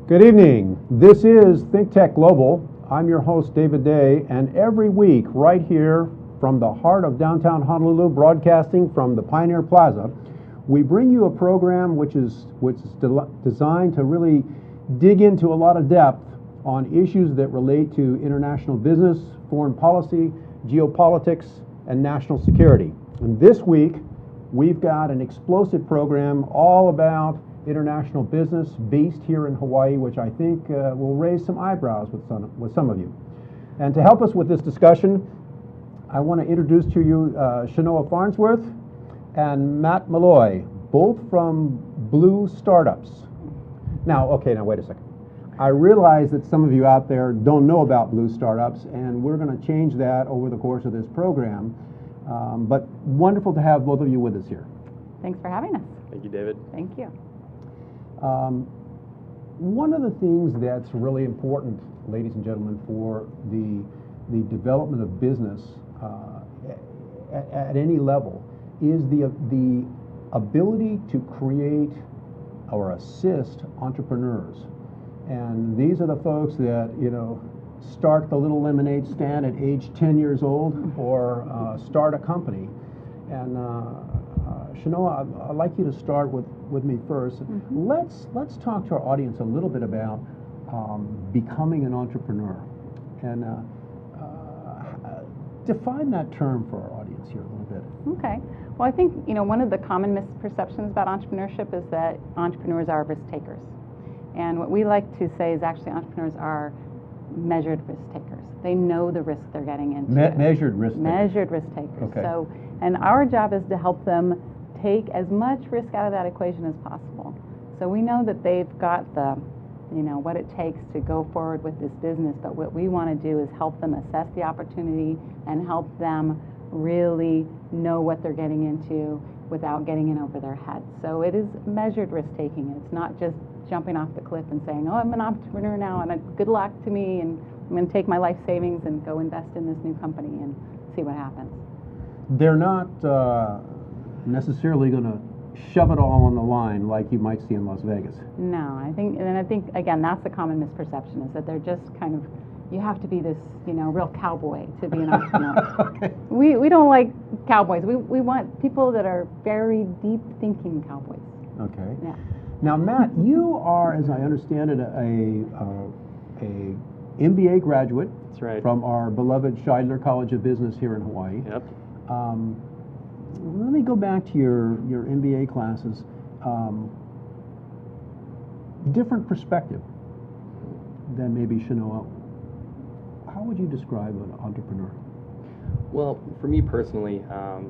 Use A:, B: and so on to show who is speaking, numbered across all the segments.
A: Good evening. This is ThinkTech Global. I'm your host, David Day, and every week, right here from the heart of downtown Honolulu, broadcasting from the Pioneer Plaza, we bring you a program which is designed to really dig into a lot of depth on issues that relate to international business, foreign policy, geopolitics, and national security. And this week, we've got an explosive program all about international business based here in Hawaii, which I think will raise some eyebrows with some of you. And to help us with this discussion, I want to introduce to you Chenoa Farnsworth and Matt Melloy, both from Blue Startups. Now wait a second. I realize that some of you out there don't know about Blue Startups, and we're going to change that over the course of this program. But wonderful to have both of you with us here.
B: Thanks for having us.
C: Thank you, David.
B: Thank you.
A: One of the things that's really important, ladies and gentlemen, for the development of business at any level is the ability to create or assist entrepreneurs. And these are the folks that, start the little lemonade stand at age 10 years old or start a company. And Chenoa, I'd like you to start with me first. Mm-hmm. Let's talk to our audience a little bit about becoming an entrepreneur, and define that term for our audience here a little bit.
B: Okay. Well, I think one of the common misperceptions about entrepreneurship is that entrepreneurs are risk takers, and what we like to say is actually entrepreneurs are measured risk takers. They know the risk they're getting into.
A: Measured risk takers.
B: Measured risk takers.
A: Okay.
B: So, and our job is to help them take as much risk out of that equation as possible. So we know that they've got the, what it takes to go forward with this business, but what we want to do is help them assess the opportunity and help them really know what they're getting into without getting in over their head. So it is measured risk taking. It's not just jumping off the cliff and saying, oh, I'm an entrepreneur now and good luck to me and I'm going to take my life savings and go invest in this new company and see what happens.
A: They're not necessarily going to shove it all on the line like you might see in Las Vegas.
B: No, I think again, that's the common misperception, is that they're just kind of, you have to be this, real cowboy to be an entrepreneur.
A: Okay.
B: We don't like cowboys. We want people that are very deep thinking cowboys.
A: Okay.
B: Yeah.
A: Now, Matt, you are, as I understand it, a MBA graduate.
C: That's right.
A: From our beloved Scheidler College of Business here in Hawaii.
C: Yep.
A: Let me go back to your MBA classes. Different perspective than maybe Chenoa. How would you describe an entrepreneur?
C: Well, for me personally,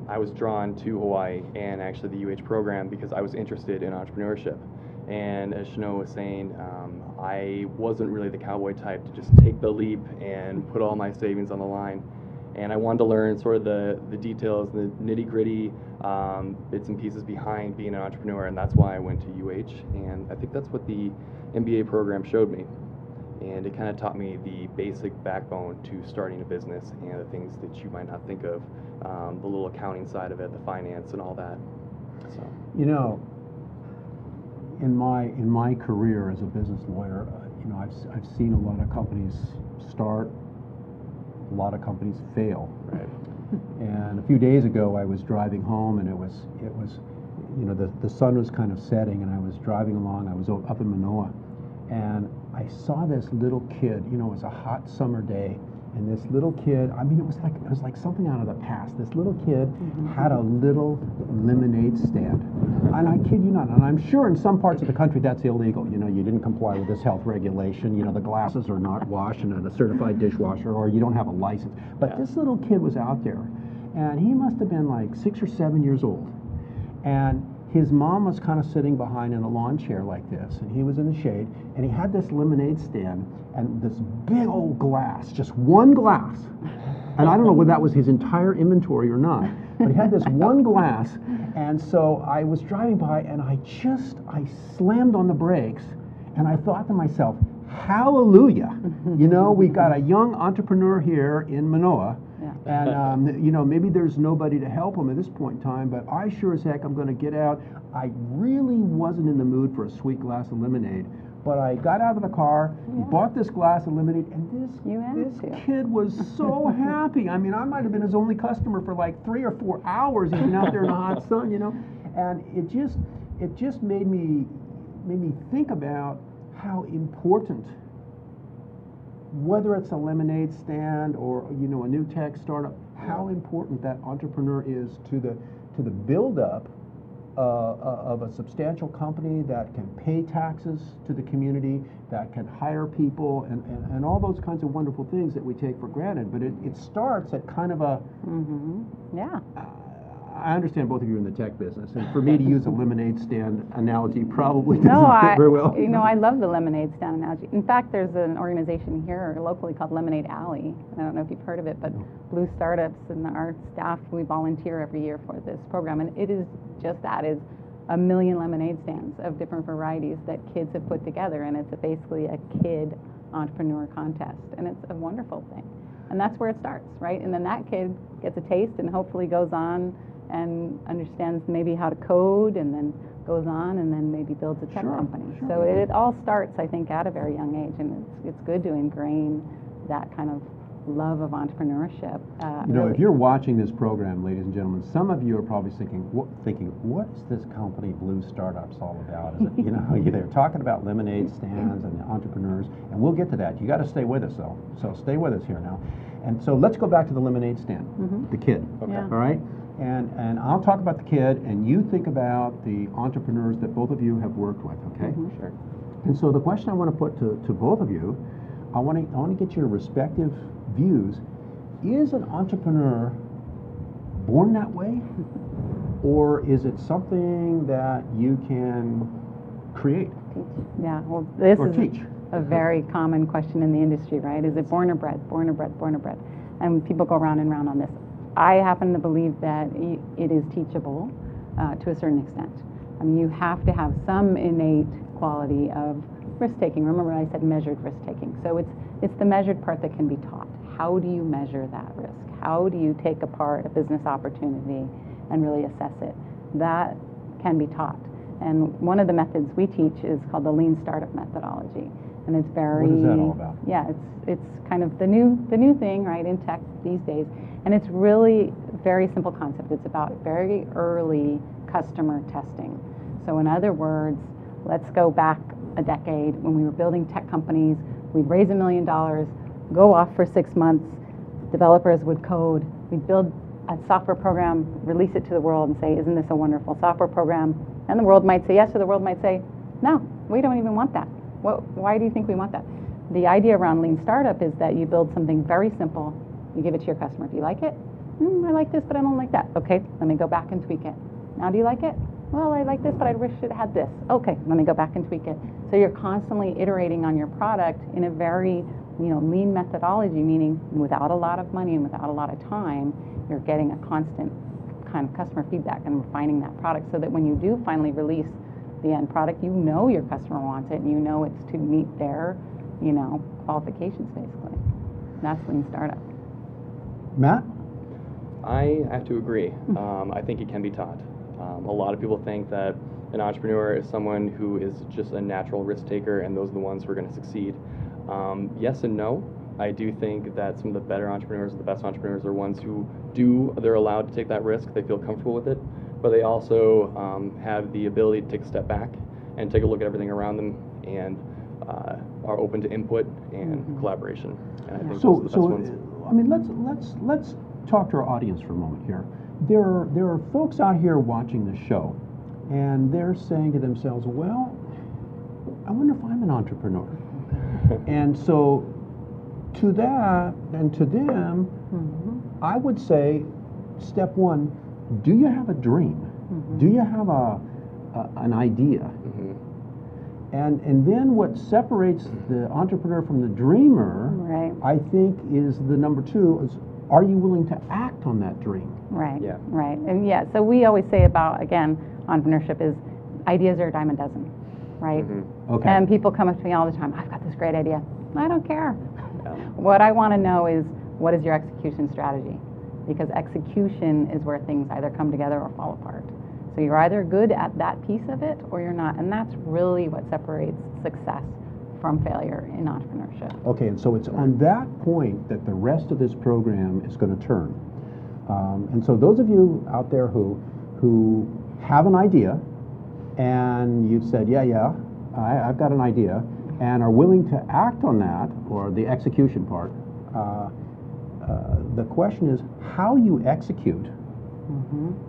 C: I was drawn to Hawaii and actually the UH program because I was interested in entrepreneurship. And as Chenoa was saying, I wasn't really the cowboy type to just take the leap and put all my savings on the line. And I wanted to learn sort of the details, the nitty-gritty bits and pieces behind being an entrepreneur, and that's why I went to UH. And I think that's what the MBA program showed me. And it kind of taught me the basic backbone to starting a business and the things that you might not think of, the little accounting side of it, the finance and all that. So.
A: In my career as a business lawyer, I've seen a lot of companies start, a lot of companies fail.
C: Right.
A: And a few days ago, I was driving home, and it was the sun was kind of setting, and I was driving along. I was up in Manoa, and I saw this little kid. It was a hot summer day, and this little kid. I mean, it was like something out of the past. This little kid had a little lemonade stand, and I kid you not. And I'm sure in some parts of the country that's illegal. You didn't comply with this health regulation. The glasses are not washed in a certified dishwasher, or you don't have a license. But this little kid was out there, and he must have been like 6 or 7 years old, and his mom was kind of sitting behind in a lawn chair like this, and he was in the shade, and he had this lemonade stand and this big old glass, just one glass. And I don't know whether that was his entire inventory or not, but he had this one glass, and so I was driving by, and I slammed on the brakes, and I thought to myself, hallelujah. We've got a young entrepreneur here in Manoa, and maybe there's nobody to help him at this point in time, but I sure as heck I'm going to get out. I really wasn't in the mood for a sweet glass of lemonade, but I got out of the car,
B: Yeah.
A: bought this glass of lemonade, and
B: You had
A: this
B: to.
A: kid was so happy. I mean, I might have been his only customer for like 3 or 4 hours. He's been out there in the hot sun, you know, and it just made me think about how important, whether it's a lemonade stand or, you know, a new tech startup, how important that entrepreneur is to the build-up of a substantial company that can pay taxes to the community, that can hire people, and all those kinds of wonderful things that we take for granted. But it starts at kind of a...
B: Yeah.
A: I understand both of you are in the tech business, and for me to use a lemonade stand analogy probably doesn't
B: No,
A: fit very well.
B: you know, I love the lemonade stand analogy. In fact, there's an organization here locally called Lemonade Alley. I don't know if you've heard of it, but Blue Startups and our staff, we volunteer every year for this program, and it is just that, is 1 million lemonade stands of different varieties that kids have put together, and it's basically a kid entrepreneur contest, and it's a wonderful thing. And that's where it starts, right? And then that kid gets a taste and hopefully goes on and understands maybe how to code, and then goes on and then maybe builds a tech company.
A: Sure.
B: So it all starts, I think, at a very young age, and it's good to ingrain that kind of love of entrepreneurship.
A: You know,
B: really.
A: if you're watching this program, ladies and gentlemen, some of you are probably thinking, what is this company, Blue Startups, all about? Is it, you know, they're talking about lemonade stands and entrepreneurs, and we'll get to that. You got to stay with us, though. So stay with us here now. And so let's go back to the lemonade stand, the kid.
C: Okay.
B: Yeah.
A: All right? And I'll talk about the kid, and you think about the entrepreneurs that both of you have worked with, okay?
C: Sure.
A: And so the question I want to put to both of you, I want to get your respective views. Is an entrepreneur born that way, or is it something that you can create
B: Yeah, well, this
A: or
B: is
A: teach?
B: a very common question in the industry, right? Is it born or bred, born or bred, born or bred? And people go round and round on this. I happen to believe that it is teachable to a certain extent. I mean, you have to have some innate quality of risk-taking. Remember I said measured risk-taking. So it's the measured part that can be taught. How do you measure that risk? How do you take apart a business opportunity and really assess it? That can be taught. And one of the methods we teach is called the lean startup methodology. And it's very...
A: What is that all about?
B: Yeah, it's kind of the new thing, right, in tech these days. And it's really very simple concept. It's about very early customer testing. So in other words, let's go back a decade when we were building tech companies. We'd raise $1 million, go off for 6 months, developers would code, we'd build a software program, release it to the world and say, isn't this a wonderful software program? And the world might say yes, or the world might say, no, we don't even want that. Why do you think we want that? The idea around lean startup is that you build something very simple, you give it to your customer. Do you like it? I like this, but I don't like that. Okay, let me go back and tweak it. Now, do you like it? Well, I like this, but I wish it had this. Okay, let me go back and tweak it. So you're constantly iterating on your product in a very, lean methodology, meaning without a lot of money and without a lot of time, you're getting a constant kind of customer feedback and refining that product so that when you do finally release the end product, you know your customer wants it and you know it's to meet their, qualifications basically. That's lean startup.
A: Matt?
C: I have to agree. I think it can be taught. A lot of people think that an entrepreneur is someone who is just a natural risk taker and those are the ones who are going to succeed. Yes and no. I do think that some of the better entrepreneurs, the best entrepreneurs, are ones who they're allowed to take that risk, they feel comfortable with it, but they also have the ability to take a step back and take a look at everything around them and are open to input and collaboration. And I think those are the best ones.
A: I mean, let's talk to our audience for a moment here. There are folks out here watching this show, and they're saying to themselves, well, I wonder if I'm an entrepreneur. And so to that and to them, I would say, step one, do you have a dream? Do you have an idea? And then what separates the entrepreneur from the dreamer,
B: Right.
A: I think, is the number two, is are you willing to act on that dream?
B: Right,
C: Yeah.
B: right. And so we always say about, again, entrepreneurship is ideas are a dime a dozen, right?
A: Okay.
B: And people come up to me all the time, I've got this great idea. I don't care.
C: Yeah.
B: What I want to know is, what is your execution strategy? Because execution is where things either come together or fall apart. So you're either good at that piece of it or you're not, and that's really what separates success from failure in entrepreneurship.
A: Okay, and so it's on that point that the rest of this program is going to turn. And so those of you out there who have an idea and you've said, yeah, I've got an idea, and are willing to act on that, or the execution part, the question is how you execute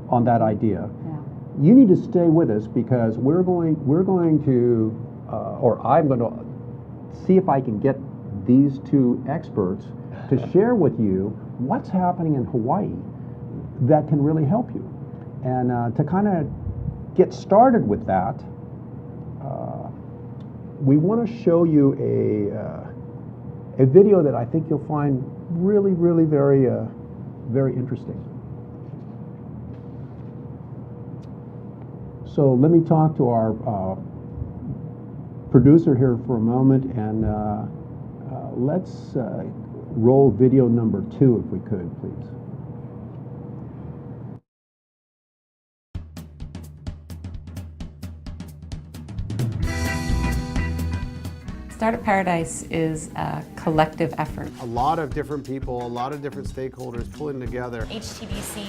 A: on that idea.
B: Yeah.
A: You need to stay with us because we're going to, or I'm going to see if I can get these two experts to share with you what's happening in Hawaii that can really help you. And to kind of get started with that, we want to show you a video that I think you'll find really, really very interesting. So let me talk to our producer here for a moment, and let's roll video number 2 if we could, please.
B: Startup Paradise is a collective effort.
D: A lot of different people, a lot of different stakeholders pulling together.
E: HTBC,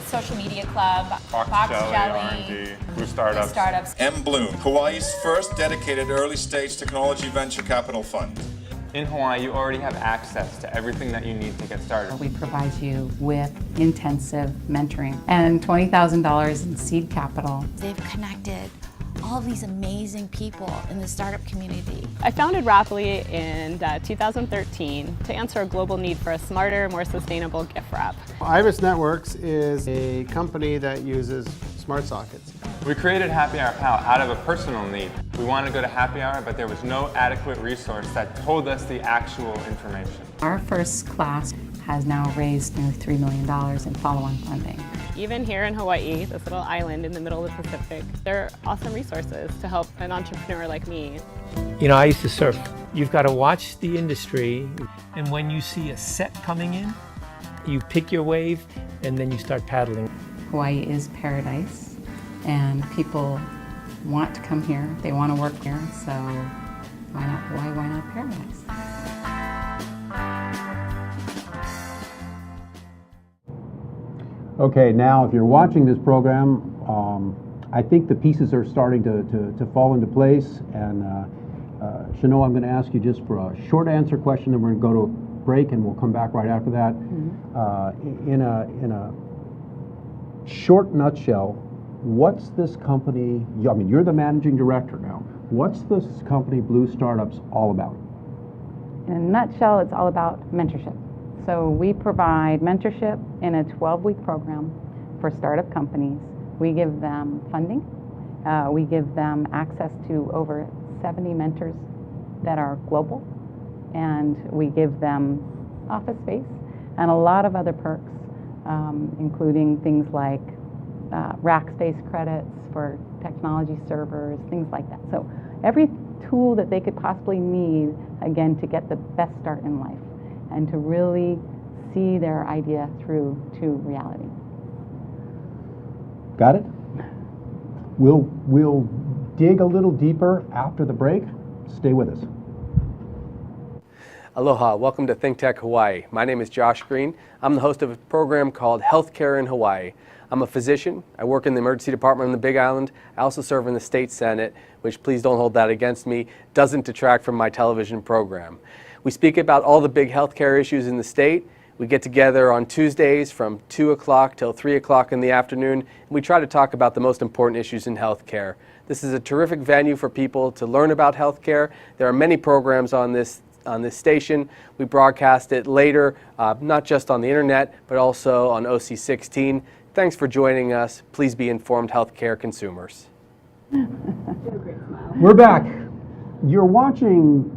E: Social Media Club,
F: Fox Jelly, R&D, Blue Startups.
G: M Bloom, Hawaii's first dedicated early-stage technology venture capital fund.
F: In Hawaii, you already have access to everything that you need to get started.
B: We provide you with intensive mentoring and $20,000 in seed capital.
E: They've connected all of these amazing people in the startup community.
H: I founded Rapidly in 2013 to answer a global need for a smarter, more sustainable gift wrap.
D: Iris Networks is a company that uses smart sockets.
F: We created Happy Hour Pal out of a personal need. We wanted to go to Happy Hour, but there was no adequate resource that told us the actual information.
B: Our first class has now raised nearly $3 million in follow-on funding.
H: Even here in Hawaii, this little island in the middle of the Pacific, there are awesome resources to help an entrepreneur like me.
I: You know, I used to surf. You've got to watch the industry, and when you see a set coming in, you pick your wave, and then you start paddling.
B: Hawaii is paradise, and people want to come here. They want to work here, so why not Hawaii, why not paradise?
A: Okay, now if you're watching this program, I think the pieces are starting to fall into place. And Chenoa, I'm going to ask you just for a short answer question, then we're going to go to a break, and we'll come back right after that. In a short nutshell, what's this company? I mean, you're the managing director now. What's this company, Blue Startups, all about?
B: In a nutshell, it's all about mentorship. So we provide mentorship in a 12-week program for startup companies. We give them funding. We give them access to over 70 mentors that are global. And we give them office space and a lot of other perks, including things like rack space credits for technology servers, things like that. So every tool that they could possibly need, again, to get the best start in life and to really see their idea through to reality.
A: Got it? We'll dig a little deeper after the break. Stay with us.
J: Aloha, welcome to ThinkTech Hawaii. My name is Josh Green. I'm the host of a program called Healthcare in Hawaii. I'm a physician. I work in the emergency department on the Big Island. I also serve in the state senate, which, please don't hold that against me, doesn't detract from my television program. We speak about all the big healthcare issues in the state. We get together on Tuesdays from 2 o'clock till 3 o'clock in the afternoon, and we try to talk about the most important issues in healthcare. This is a terrific venue for people to learn about healthcare. There are many programs on this station. We broadcast it later, not just on the internet, but also on OC16. Thanks for joining us. Please be informed healthcare consumers.
A: We're back. You're watching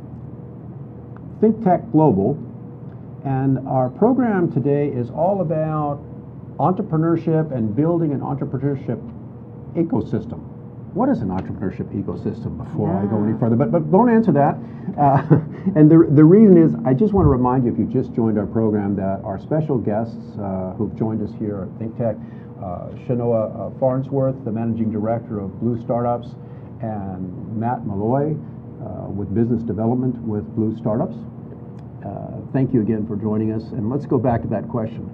A: ThinkTech Global, and our program today is all about entrepreneurship and building an entrepreneurship ecosystem. What is an entrepreneurship ecosystem before I go any further? But don't answer that. And the reason is, I just want to remind you, if you just joined our program, that our special guests who've joined us here at ThinkTech Chenoa Farnsworth, the Managing Director of Blue Startups, and Matt Melloy with Business Development with Blue Startups. Thank you again for joining us, and let's go back to that question.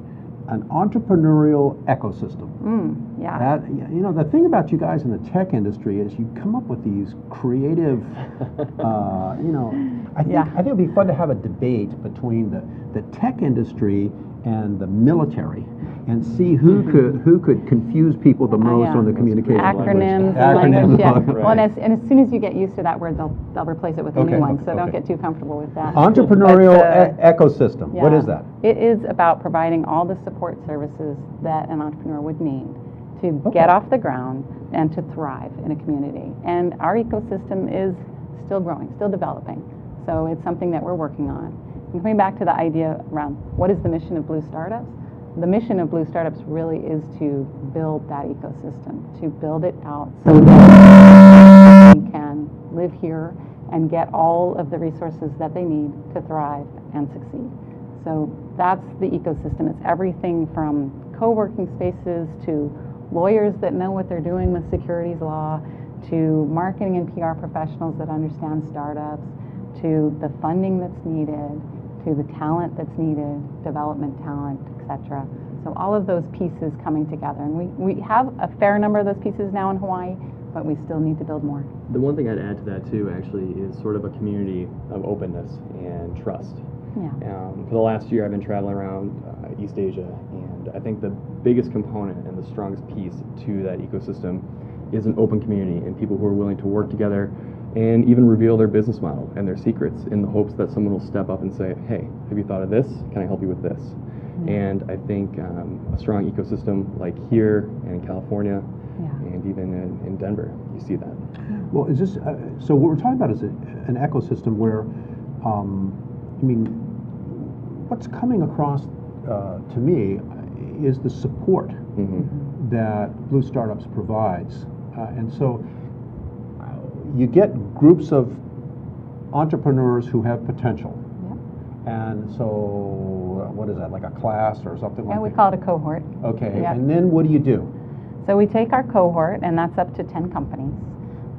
A: An entrepreneurial ecosystem.
B: Yeah.
A: That, you know, the thing about you guys in the tech industry is you come up with these creative, you know, I think it'd be fun to have a debate between the tech industry and the military and see who could confuse people the most on the communication
B: acronyms
A: language.
B: Yeah.
A: Right.
B: Well, and as soon as you get used to that word, they'll replace it with a new one. So don't get too comfortable with that.
A: Entrepreneurial ecosystem. What is that?
B: It is about providing all the support services that an entrepreneur would need to get off the ground and to thrive in a community. And our ecosystem is still growing, still developing. So it's something that we're working on. And coming back to the idea around what is the mission of Blue Startups? The mission of Blue Startups really is to build that ecosystem, to build it out so that we can live here and get all of the resources that they need to thrive and succeed. So that's the ecosystem. It's everything from co-working spaces to lawyers that know what they're doing with securities law, to marketing and PR professionals that understand startups, to the funding that's needed, to the talent that's needed, development talent, etc. So all of those pieces coming together. And we have a fair number of those pieces now in Hawaii, but we still need to build more.
C: The one thing I'd add to that too actually is sort of a community of openness and trust.
B: Yeah.
C: For the last year I've been traveling around East Asia, and I think the biggest component and the strongest piece to that ecosystem is an open community and people who are willing to work together and even reveal their business model and their secrets in the hopes that someone will step up and say, hey, have you thought of this? Can I help you with this? And I think a strong ecosystem like here and in California and even in Denver, you see that.
A: Well, is this, so what we're talking about is an ecosystem where, I mean, what's coming across to me is the support that Blue Startups provides. And so you get groups of entrepreneurs who have potential. And so, what is that, like a class or something like that?
B: Yeah, we call it a cohort.
A: Okay, and then what do you do?
B: So we take our cohort, and that's up to 10 companies,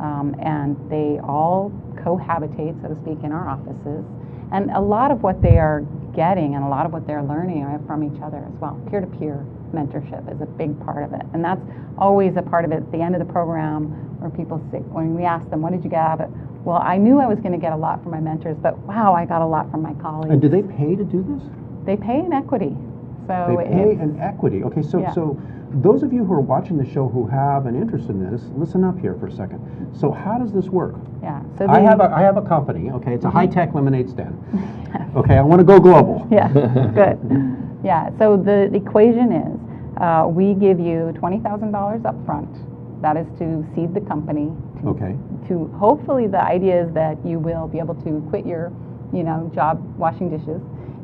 B: and they all cohabitate, so to speak, in our offices. And a lot of what they are getting and a lot of what they're learning are from each other as well. Peer-to-peer mentorship is a big part of it. And that's always a part of it at the end of the program where people say, when we ask them, what did you get out of it? Well, I knew I was going to get a lot from my mentors, but wow, I got a lot from my colleagues.
A: And do they pay to do this?
B: They pay in equity. So
A: they pay in equity. Okay, so those of you who are watching the show who have an interest in this, listen up here for a second. So how does this work?
B: Yeah. So
A: I have a company. Okay, it's a high-tech lemonade stand. Okay, I want to go global.
B: Yeah, good. Yeah. So the equation is we give you $20,000 up front. That is to seed the company. To hopefully the idea is that you will be able to quit your, job washing dishes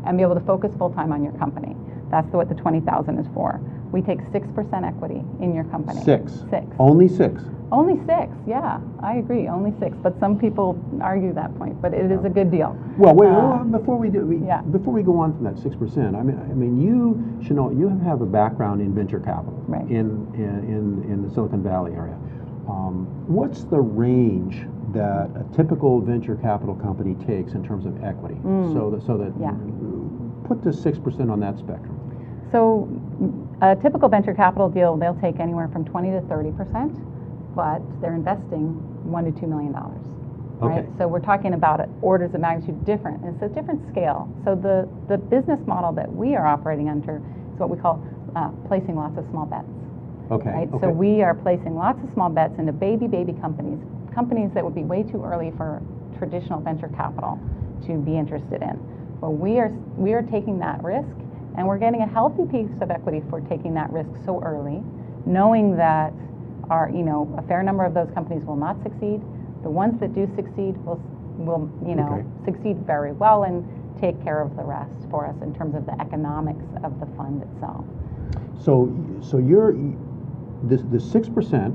B: and be able to focus full time on your company. That's what the $20,000 is for. We take 6% equity in your company.
A: Six.
B: Only
A: 6.
B: Only 6. Yeah, I agree. Only 6. But some people argue that point. But it is a good deal.
A: Well, wait. Before we go on from that 6%, I mean, you, Chenoa, you have a background in venture capital,
B: right?
A: In the Silicon Valley area. What's the range that a typical venture capital company takes in terms of equity? So that put the 6% on that spectrum.
B: So a typical venture capital deal, they'll take anywhere from 20 to 30%, but they're investing $1 to $2 million. Right? So we're talking about orders of magnitude different. It's a different scale. So the business model that we are operating under is what we call placing lots of small bets. Right? So we are placing lots of small bets into baby companies that would be way too early for traditional venture capital to be interested in. But we are taking that risk, and we're getting a healthy piece of equity for taking that risk so early, knowing that a fair number of those companies will not succeed. The ones that do succeed will succeed very well and take care of the rest for us in terms of the economics of the fund itself.
A: So you're the 6%,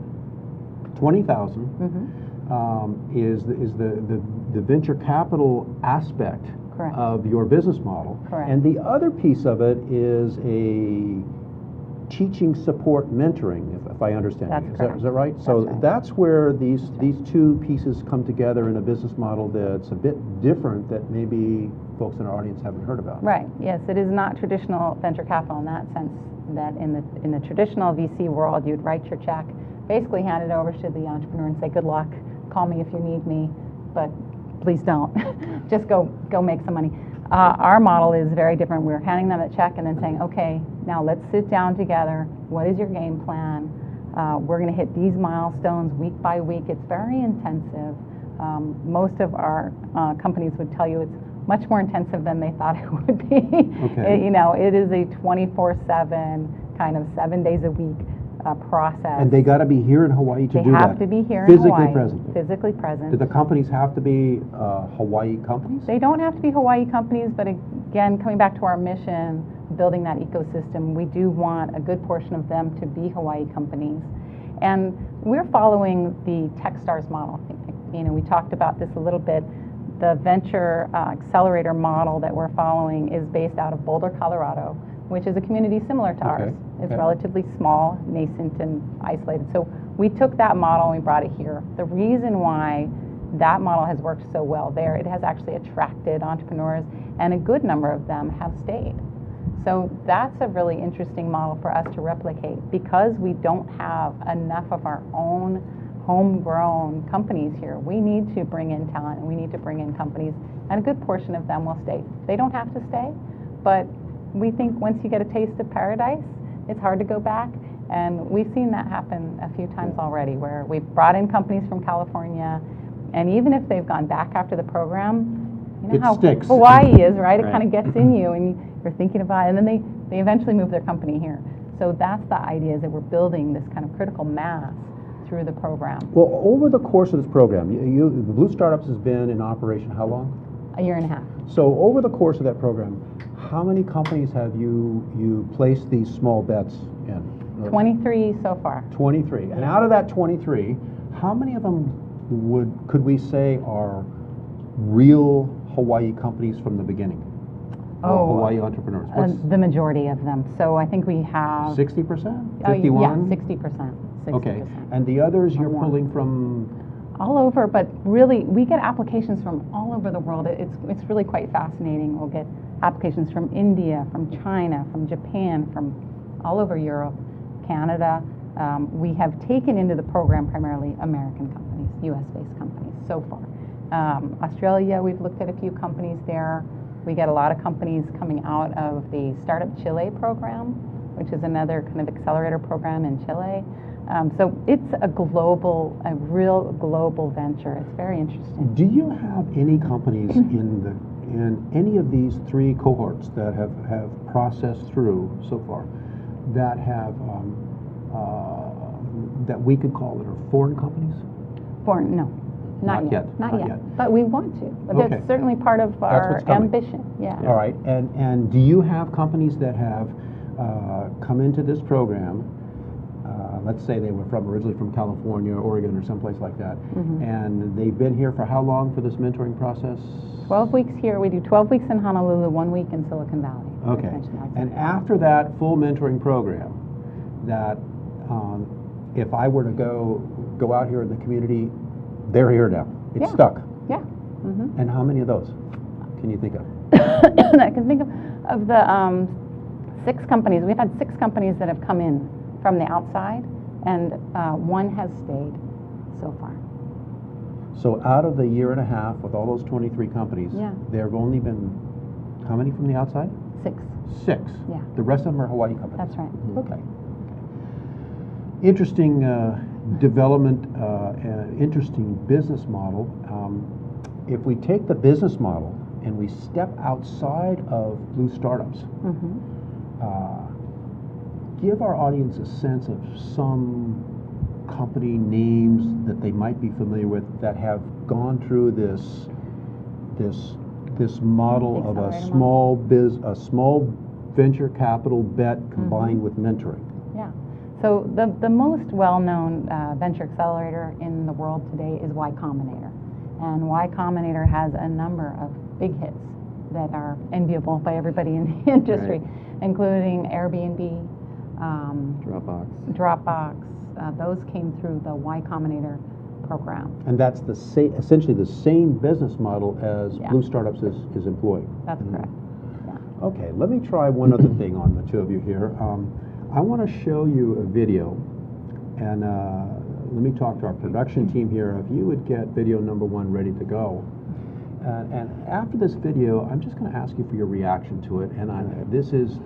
A: 20,000 is the venture capital aspect of your business model.
B: Correct.
A: And the other piece of it is a teaching, support, mentoring, if I understand.
B: That's
A: Is
B: correct.
A: that right?
B: That's
A: So
B: right.
A: that's where these two pieces come together in a business model that's a bit different that maybe folks in our audience haven't heard about.
B: Right, yes, it is not traditional venture capital in that sense, that in the traditional VC world, you'd write your check, basically hand it over to the entrepreneur and say, good luck, call me if you need me, but please don't. Just go make some money. Our model is very different. We're handing them a check and then saying, okay, now let's sit down together. What is your game plan? We're going to hit these milestones week by week. It's very intensive. Most of our companies would tell you it's much more intensive than they thought it would be.
A: Okay.
B: It is a 24/7, kind of 7 days a week process.
A: And they got to be here in Hawaii to
B: They
A: do that.
B: have to be here in
A: physically
B: Hawaii.
A: present.
B: Physically present.
A: Do the companies have to be Hawaii companies?
B: They don't have to be Hawaii companies, but again, coming back to our mission, building that ecosystem, we do want a good portion of them to be Hawaii companies. And we're following the Techstars model. We talked about this a little bit. The venture accelerator model that we're following is based out of Boulder, Colorado, which is a community similar to ours. It's relatively small, nascent, and isolated. So we took that model and we brought it here. The reason why that model has worked so well there, it has actually attracted entrepreneurs, and a good number of them have stayed. So that's a really interesting model for us to replicate, because we don't have enough of our own homegrown companies here. We need to bring in talent, and we need to bring in companies, and a good portion of them will stay. They don't have to stay, but we think once you get a taste of paradise, it's hard to go back. And we've seen that happen a few times already, where we've brought in companies from California, and even if they've gone back after the program, you know
A: It
B: how
A: sticks.
B: Hawaii is, right? It
C: Right.
B: kind of gets in you, and you're thinking about it, and then they eventually move their company here. So that's the idea, is that we're building this kind of critical mass through the program.
A: Well, over the course of this program, the Blue Startups has been in operation how long?
B: A year and a half.
A: So over the course of that program, how many companies have you placed these small bets in?
B: 23 so far.
A: 23. And out of that 23, how many of them could we say are real Hawaii companies from the beginning? Hawaii entrepreneurs. What's
B: The majority of them. So I think we have
A: 60%?
B: Oh,
A: 51?
B: yeah, 60%. 60%.
A: Okay. And the others you're
B: more.
A: pulling from?
B: All over, but really, we get applications from all over the world. It's really quite fascinating. We'll get applications from India, from China, from Japan, from all over Europe, Canada. We have taken into the program primarily American companies, US-based companies so far. Australia, we've looked at a few companies there. We get a lot of companies coming out of the Startup Chile program, which is another kind of accelerator program in Chile. So it's a real global venture. It's very interesting.
A: Do you have any companies in any of these three cohorts that have processed through so far that have that we could call that are foreign companies?
B: Foreign, no, not yet. Not yet. But we want to. But
A: Okay.
B: that's certainly part of our
A: what's coming.
B: ambition. Yeah.
A: All right. And do you have companies that have come into this program? Let's say they were originally from California, Oregon, or someplace like that, and they've been here for how long for this mentoring process?
B: 12 weeks here. We do 12 weeks in Honolulu, 1 week in Silicon Valley.
A: Okay. And after that full mentoring program, that if I were to go out here in the community, they're here now. It's stuck.
B: Yeah.
A: And how many of those can you think of?
B: I can think of the 6 companies. We've had 6 companies that have come in from the outside, and 1 has stayed so far.
A: So out of the year and a half with all those 23 companies, there have only been how many from the outside?
B: 6.
A: 6.
B: Yeah.
A: The rest of them are Hawaii companies.
B: That's right.
A: Okay. Interesting development, interesting business model. If we take the business model and we step outside of Blue Startups, give our audience a sense of some company names that they might be familiar with that have gone through this model of a small venture capital bet combined with mentoring.
B: Yeah. So the most well-known venture accelerator in the world today is Y Combinator. And Y Combinator has a number of big hits that are enviable by everybody in the industry, including Airbnb, Dropbox. Those came through the Y Combinator program.
A: And that's essentially the same business model as Blue Startups is employing.
B: That's correct.
A: Okay, let me try one other thing on the two of you here. I want to show you a video, and let me talk to our production team here. If you would get video number 1 ready to go. And after this video, I'm just going to ask you for your reaction to it. And this is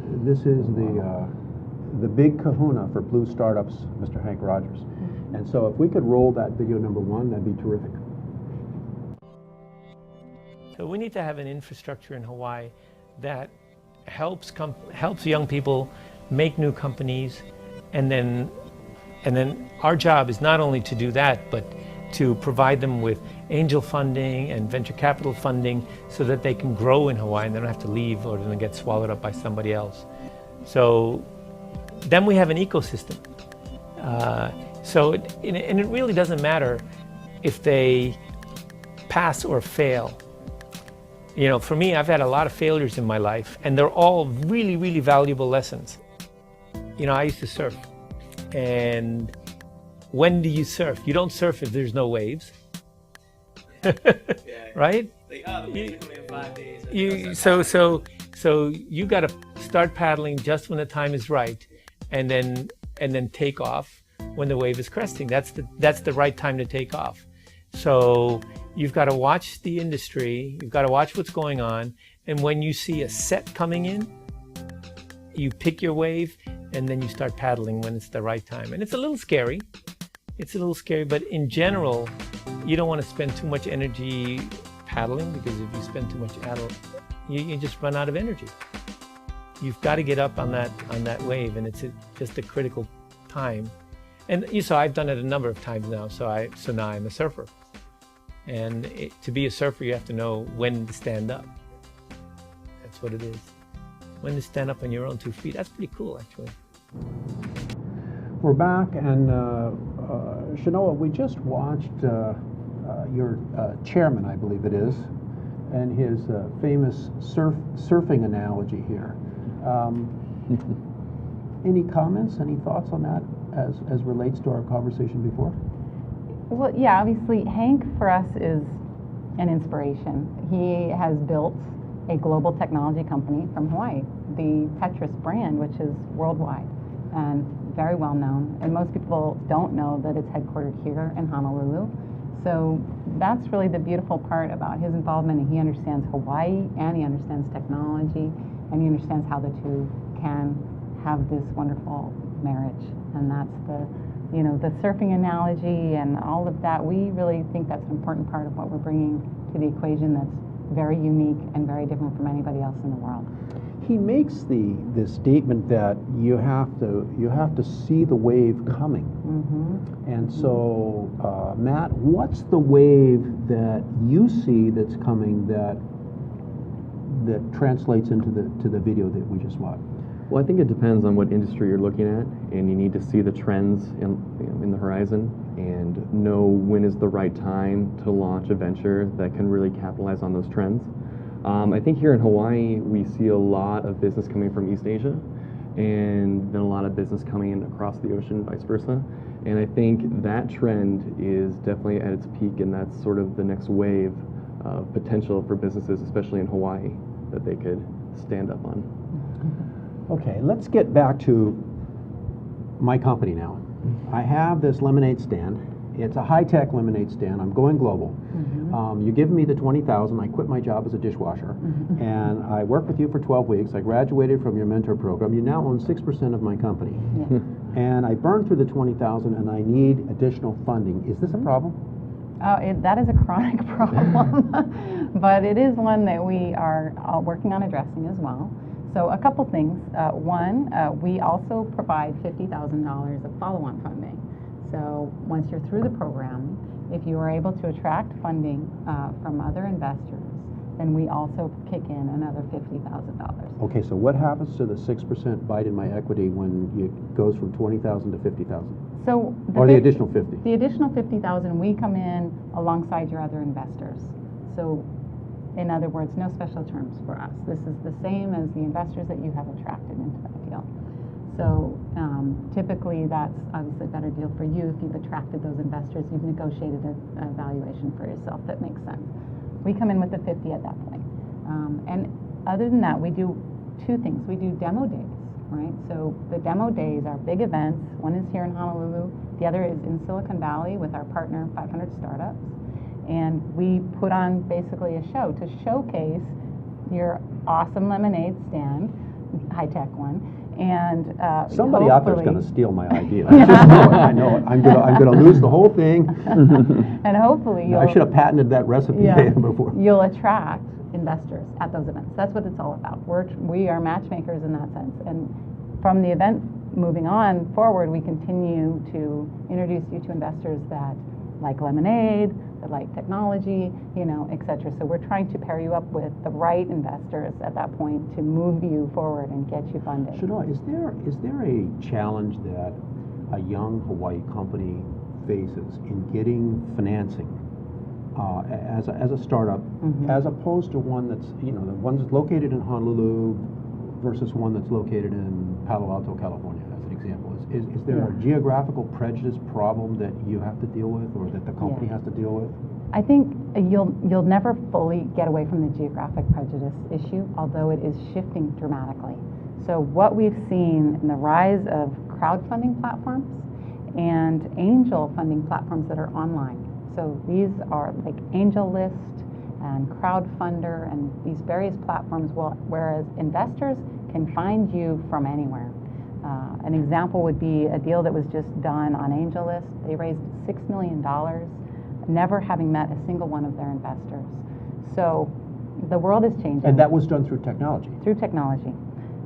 A: the big kahuna for Blue Startups, Mr. Hank Rogers. And so if we could roll that video number 1, that'd be terrific.
I: So we need to have an infrastructure in Hawaii that helps young people make new companies, and then our job is not only to do that, but to provide them with angel funding and venture capital funding so that they can grow in Hawaii and they don't have to leave or then get swallowed up by somebody else. So then we have an ecosystem. And it really doesn't matter if they pass or fail. You know, for me, I've had a lot of failures in my life, and they're all really, really valuable lessons. You know, I used to surf, and when do you surf? You don't surf if there's no waves, right? So you got to start paddling just when the time is right, and then take off when the wave is cresting. That's the right time to take off. So you've got to watch the industry, you've got to watch what's going on, and when you see a set coming in, you pick your wave, and then you start paddling when it's the right time. And it's a little scary. But in general, you don't want to spend too much energy paddling, because if you spend too much paddling, you just run out of energy. You've got to get up on that wave, and it's just a critical time. And you saw I've done it a number of times now, so now I'm a surfer. And to be a surfer, you have to know when to stand up. That's what it is. When to stand up on your own 2 feet. That's pretty cool, actually.
A: We're back, and Chenoa, we just watched your chairman, I believe it is, and his famous surfing analogy here. Any comments, any thoughts on that as relates to our conversation before?
B: Well, yeah, obviously Hank for us is an inspiration. He has built a global technology company from Hawaii, the Tetris brand, which is worldwide and very well known. And most people don't know that it's headquartered here in Honolulu. So that's really the beautiful part about his involvement. And he understands Hawaii, and he understands technology, and he understands how the two can have this wonderful marriage. And that's the surfing analogy and all of that. We really think that's an important part of what we're bringing to the equation that's very unique and very different from anybody else in the world.
A: He makes the statement that you have to see the wave coming. Mm-hmm. And so, Matt, what's the wave that you see that's coming that translates into the video that we just watched?
C: Well, I think it depends on what industry you're looking at, and you need to see the trends in the horizon and know when is the right time to launch a venture that can really capitalize on those trends. I think here in Hawaii, we see a lot of business coming from East Asia, and then a lot of business coming in across the ocean, vice versa. And I think that trend is definitely at its peak, and that's sort of the next wave of potential for businesses, especially in Hawaii, that they could stand up on.
A: Okay, let's get back to my company now. I have this lemonade stand. It's a high-tech lemonade stand. I'm going global. Mm-hmm. You give me the $20,000. I quit my job as a dishwasher, mm-hmm. and I worked with you for 12 weeks. I graduated from your mentor program. You now own 6% of my company. Yeah. And I burned through the $20,000, and I need additional funding. Is this a problem?
B: That is a chronic problem, but it is one that we are working on addressing as well. So a couple things. One, we also provide $50,000 of follow-on funding. So once you're through the program, if you are able to attract funding from other investors, then we also kick in another $50,000.
A: Okay, so what happens to the 6% bite in my equity when it goes from $20,000 to $50,000?
B: So
A: the additional 50?
B: The additional $50,000, we come in alongside your other investors. So in other words, no special terms for us. This is the same as the investors that you have attracted into that deal. So typically that's obviously a better deal for you if you've attracted those investors, you've negotiated a valuation for yourself that makes sense. We come in with the 50 at that point. And other than that, we do two things. We do demo days, right? So the demo days are big events. One is here in Honolulu. The other is in Silicon Valley with our partner 500 Startups. And we put on basically a show to showcase your awesome lemonade stand, high-tech one. And
A: somebody out there is going to steal my idea. I just know it. I know it. I'm going to lose the whole thing.
B: And hopefully
A: I should have patented that recipe before.
B: You'll attract investors at those events. That's what it's all about. We are matchmakers in that sense. And from the event moving on forward, we continue to introduce you to investors that like lemonade, that like technology, et cetera. So we're trying to pair you up with the right investors at that point to move you forward and get you funded.
A: Chenoa, is there a challenge that a young Hawaii company faces in getting financing as a startup, as opposed to one that's the one that's located in Honolulu versus one that's located in Palo Alto, California, as an example? Is there a geographical prejudice problem that you have to deal with, or that the company has to deal with?
B: I think you'll never fully get away from the geographic prejudice issue, although it is shifting dramatically. So what we've seen in the rise of crowdfunding platforms and angel funding platforms that are online. So these are like AngelList and Crowdfunder and these various platforms, whereas investors can find you from anywhere. An example would be a deal that was just done on AngelList. They raised $6 million, never having met a single one of their investors. So the world is changing.
A: And that was done through technology?
B: Through technology.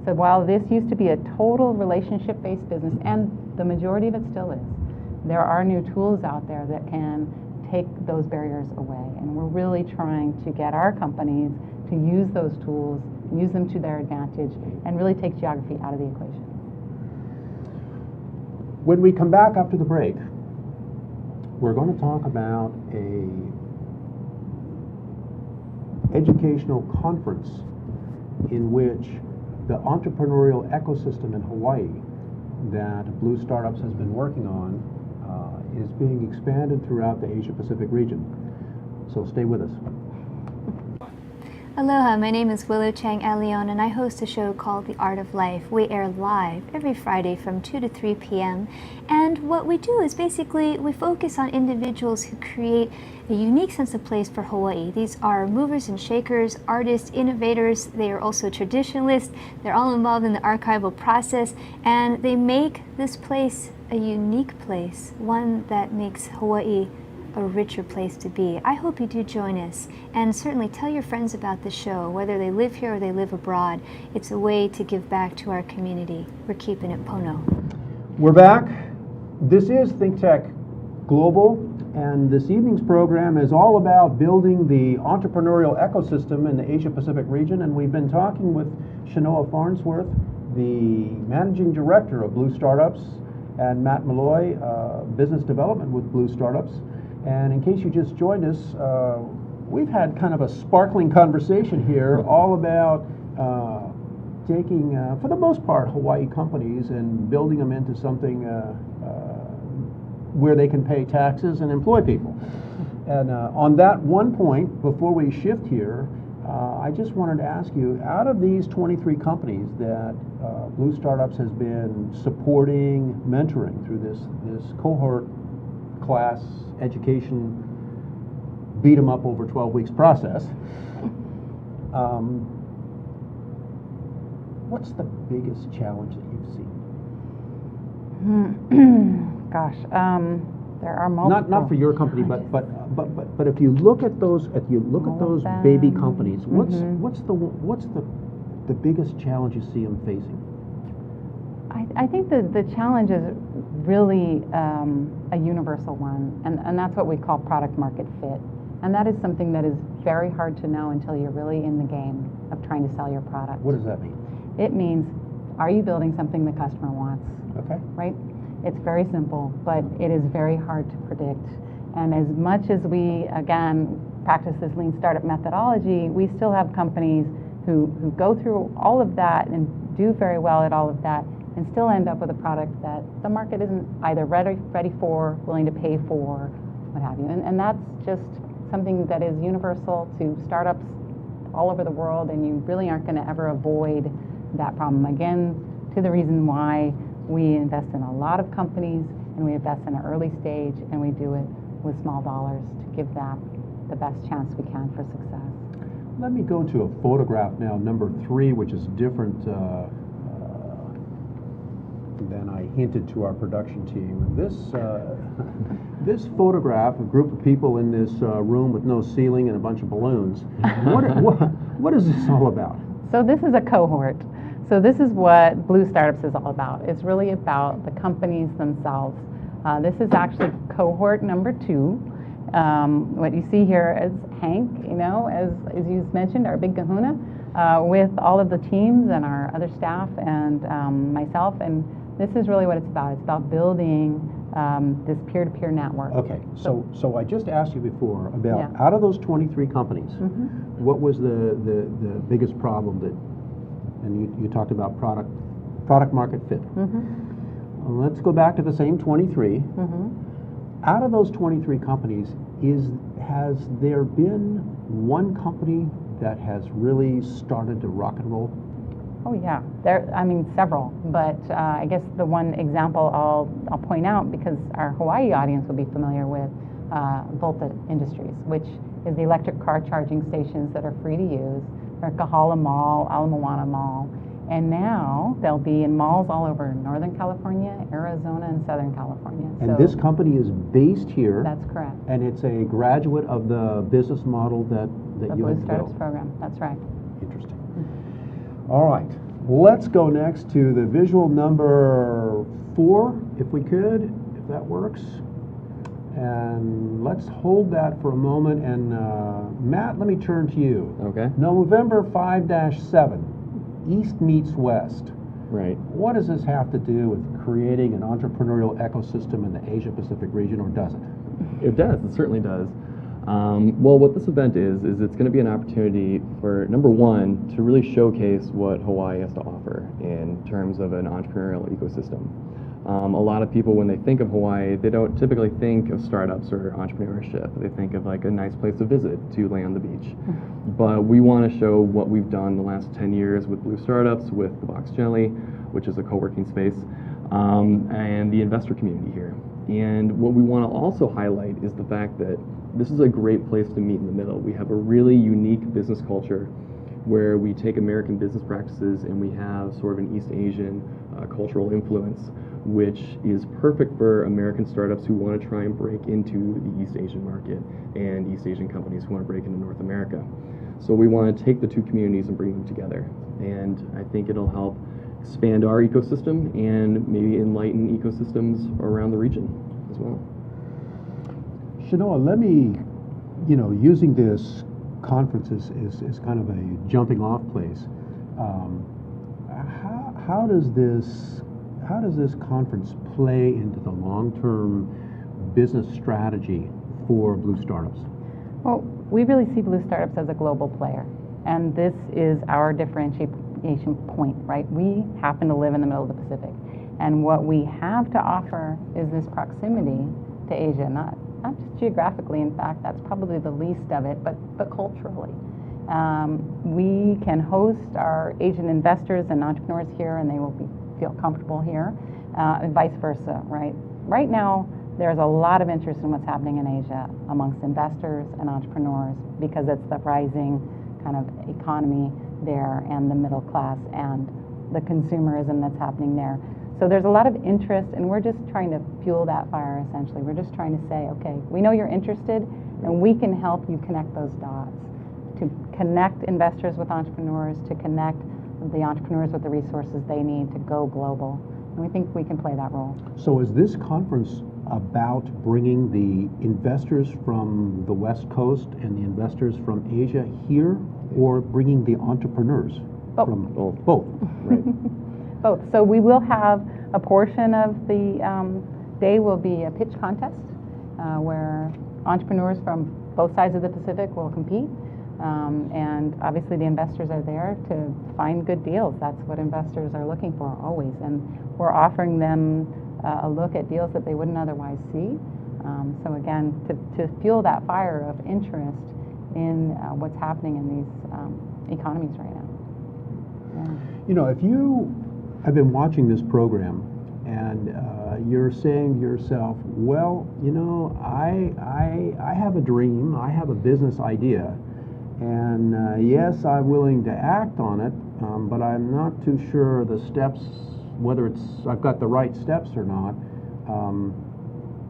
B: So while this used to be a total relationship-based business, and the majority of it still is, there are new tools out there that can take those barriers away. And we're really trying to get our companies to use those tools, use them to their advantage, and really take geography out of the equation.
A: When we come back after the break, we're going to talk about a educational conference in which the entrepreneurial ecosystem in Hawaii that Blue Startups has been working on is being expanded throughout the Asia Pacific region. So stay with us.
K: Aloha, my name is Willow Chang Alion, and I host a show called The Art of Life. We air live every Friday from 2 to 3 p.m. And what we do is basically we focus on individuals who create a unique sense of place for Hawaii. These are movers and shakers, artists, innovators. They are also traditionalists. They're all involved in the archival process, and they make this place a unique place, one that makes Hawaii a richer place to be. I hope you do join us, and certainly tell your friends about the show, whether they live here or they live abroad. It's a way to give back to our community. We're keeping it Pono.
A: We're back. This is ThinkTech Global, and this evening's program is all about building the entrepreneurial ecosystem in the Asia Pacific region, and we've been talking with Chenoa Farnsworth, the Managing Director of Blue Startups, and Matt Melloy, Business Development with Blue Startups. And in case you just joined us, we've had kind of a sparkling conversation here all about taking, for the most part, Hawaii companies and building them into something where they can pay taxes and employ people. And on that one point, before we shift here, I just wanted to ask you, out of these 23 companies that Blue Startups has been supporting, mentoring through this cohort class education, beat them up over 12 weeks process, what's the biggest challenge that you've seen?
B: Gosh, there are multiple.
A: Not for your company, but if you look at those, baby companies, what's the biggest challenge you see them facing?
B: I think the challenge is really a universal one, and that's what we call product market fit. And that is something that is very hard to know until you're really in the game of trying to sell your product.
A: What does that mean?
B: It means, are you building something the customer wants?
A: Okay.
B: Right? It's very simple, but it is very hard to predict. And as much as we, again, practice this lean startup methodology, we still have companies who go through all of that and do very well at all of that, and still end up with a product that the market isn't either ready for, willing to pay for, what have you. And that's just something that is universal to startups all over the world, and you really aren't going to ever avoid that problem. Again, to the reason why we invest in a lot of companies, and we invest in an early stage, and we do it with small dollars to give that the best chance we can for success.
A: Let me go to a photograph now, number 3, which is different than I hinted to our production team. This photograph, a group of people in this room with no ceiling and a bunch of balloons. What is this all about?
B: So this is a cohort. So this is what Blue Startups is all about. It's really about the companies themselves. This is actually cohort number 2. What you see here is Hank, as you mentioned, our big kahuna, with all of the teams and our other staff and myself. And this is really what it's about. It's about building this peer-to-peer network.
A: Okay, so I just asked you before about out of those 23 companies, what was the biggest problem that, and you talked about product market fit. Let's go back to the same 23. Out of those 23 companies, has there been one company that has really started to rock and roll?
B: Oh yeah, several, but I guess the one example I'll point out, because our Hawaii audience will be familiar with Volta Industries, which is the electric car charging stations that are free to use. They're at Kahala Mall, Ala Moana Mall, and now they'll be in malls all over Northern California, Arizona, and Southern California.
A: And so this company is based here.
B: That's correct.
A: And it's a graduate of the business model that you
B: have
A: built.
B: The Blue Startups program, that's right.
A: Interesting. All right, let's go next to the visual number 4, if we could, if that works. And let's hold that for a moment. And Matt, let me turn to you.
C: Okay.
A: November 5-7. East meets West.
C: Right.
A: What does this have to do with creating an entrepreneurial ecosystem in the Asia-Pacific region, or does it?
C: It does. It certainly does. Well, what this event is it's going to be an opportunity for, number one, to really showcase what Hawaii has to offer in terms of an entrepreneurial ecosystem. A lot of people, when they think of Hawaii, they don't typically think of startups or entrepreneurship. They think of like a nice place to visit, to lay on the beach. But we want to show what we've done the last 10 years with Blue Startups, with the Box Jelly, which is a co-working space, and the investor community here. And what we want to also highlight is the fact that this is a great place to meet in the middle. We have a really unique business culture where we take American business practices and we have sort of an East Asian cultural influence, which is perfect for American startups who want to try and break into the East Asian market and East Asian companies who want to break into North America. So we want to take the two communities and bring them together. And I think it'll help expand our ecosystem and maybe enlighten ecosystems around the region as well.
A: Chenoa, let me, using this conference is kind of a jumping off place. How does this conference play into the long-term business strategy for Blue Startups?
B: Well, we really see Blue Startups as a global player, and this is our differentiation point, right? We happen to live in the middle of the Pacific, and what we have to offer is this proximity to Asia, not just geographically. In fact, that's probably the least of it, but culturally. We can host our Asian investors and entrepreneurs here, and they will feel comfortable here, and vice versa, right? Right now, there's a lot of interest in what's happening in Asia amongst investors and entrepreneurs because it's the rising kind of economy there and the middle class and the consumerism that's happening there. So there's a lot of interest, and we're just trying to fuel that fire, essentially. We're just trying to say, okay, we know you're interested, and we can help you connect those dots, to connect investors with entrepreneurs, to connect the entrepreneurs with the resources they need to go global. And we think we can play that role.
A: So is this conference about bringing the investors from the West Coast and the investors from Asia here, or bringing the entrepreneurs from both?
C: Right.
B: Both. So we will have a portion of the day will be a pitch contest where entrepreneurs from both sides of the Pacific will compete. And obviously the investors are there to find good deals. That's what investors are looking for always. And we're offering them a look at deals that they wouldn't otherwise see. So again, to fuel that fire of interest in what's happening in these economies right now. Yeah.
A: You know, if you have been watching this program and you're saying to yourself, well, you know, I have a dream, I have a business idea, and yes, I'm willing to act on it, but I'm not too sure the steps, whether I've got the right steps or not.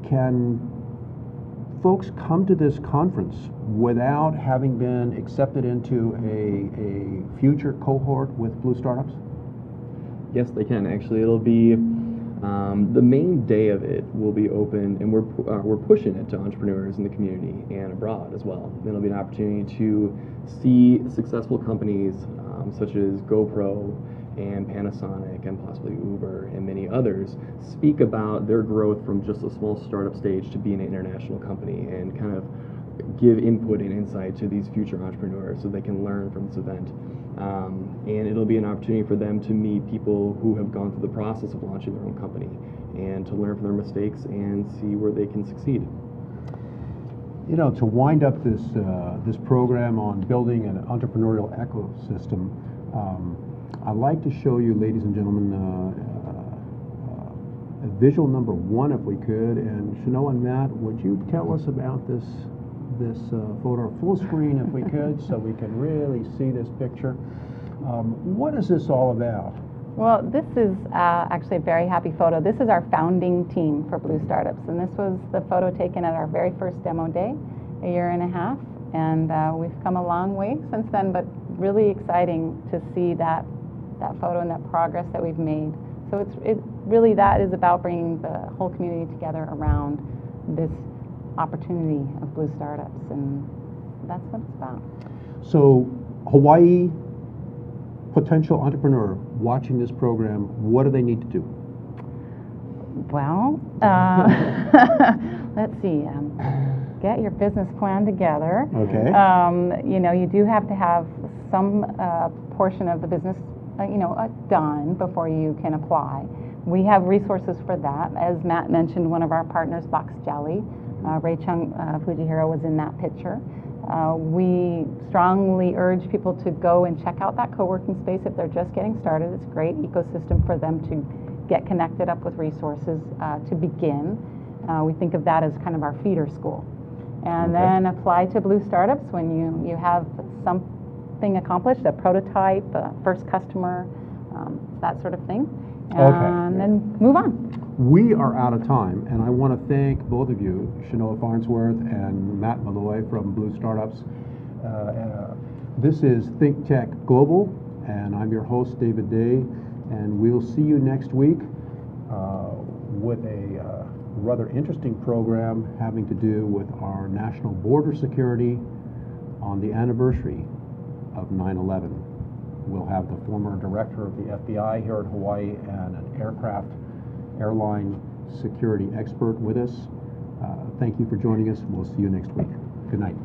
A: Can folks come to this conference without having been accepted into a future cohort with Blue Startups?
C: Yes, they can. Actually, it'll be the main day of it will be open, and we're pushing it to entrepreneurs in the community and abroad as well. It'll be an opportunity to see successful companies such as GoPro and Panasonic and possibly Uber and many others speak about their growth from just a small startup stage to being an international company, and kind of give input and insight to these future entrepreneurs so they can learn from this event. And it'll be an opportunity for them to meet people who have gone through the process of launching their own company and to learn from their mistakes and see where they can succeed.
A: You know, to wind up this this program on building an entrepreneurial ecosystem, I'd like to show you, ladies and gentlemen, visual number 1, if we could. And Chenoa and Matt, would you tell us about this photo, full screen if we could, so we can really see this picture? What is this all about?
B: Well, this is actually a very happy photo. This is our founding team for Blue Startups, and this was the photo taken at our very first demo day, a year and a half, and we've come a long way since then, but really exciting to see that photo and that progress that we've made. So it really, that is about bringing the whole community together around this opportunity of Blue Startups, and that's what it's about.
A: So, Hawaii potential entrepreneur watching this program, what do they need to do?
B: Well, let's see. Get your business plan together.
A: Okay.
B: You know, you do have to have some portion of the business, done before you can apply. We have resources for that. As Matt mentioned, one of our partners, Box Jelly, Ray Chung Fujihiro was in that picture. We strongly urge people to go and check out that co-working space if they're just getting started. It's a great ecosystem for them to get connected up with resources to begin. We think of that as kind of our feeder school. And then apply to Blue Startups when you have something accomplished, a prototype, a first customer, that sort of thing. And then move on.
A: We are out of time, and I want to thank both of you, Chenoa Farnsworth and Matt Melloy from Blue Startups. This is ThinkTech Global, and I'm your host, David Day, and we'll see you next week with a rather interesting program having to do with our national border security on the anniversary of 9/11. We'll have the former director of the FBI here in Hawaii and an airline security expert with us. Thank you for joining us. We'll see you next week. Good night.